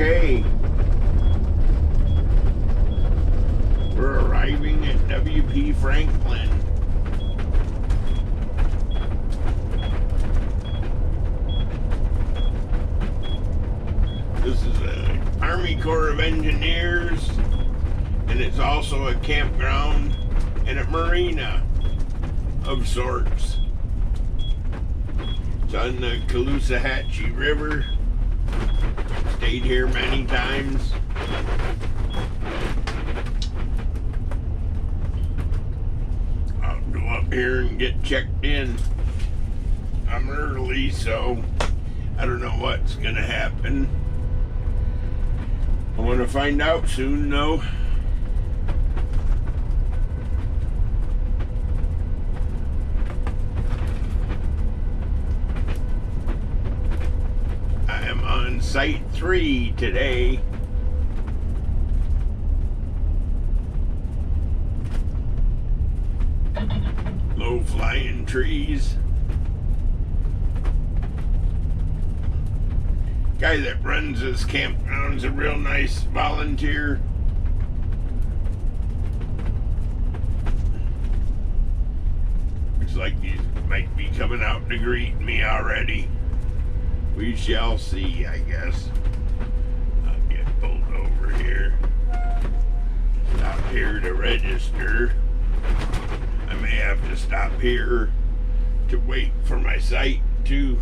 Okay. We're arriving at W.P. Franklin. This is a Army Corps of Engineers, and it's also a campground and a marina of sorts. It's on the Caloosahatchee River. Stayed here many times. I'll go up here and get checked in. I'm early, so I don't know what's gonna happen. I want to find out soon, though. I am on Site 3 today. Low-flying trees. Guy that runs this campground's a real nice volunteer. Looks like he might be coming out to greet me already. We shall see, I guess. I'll get pulled over here. Stop here to register. I may have to stop here to wait for my site to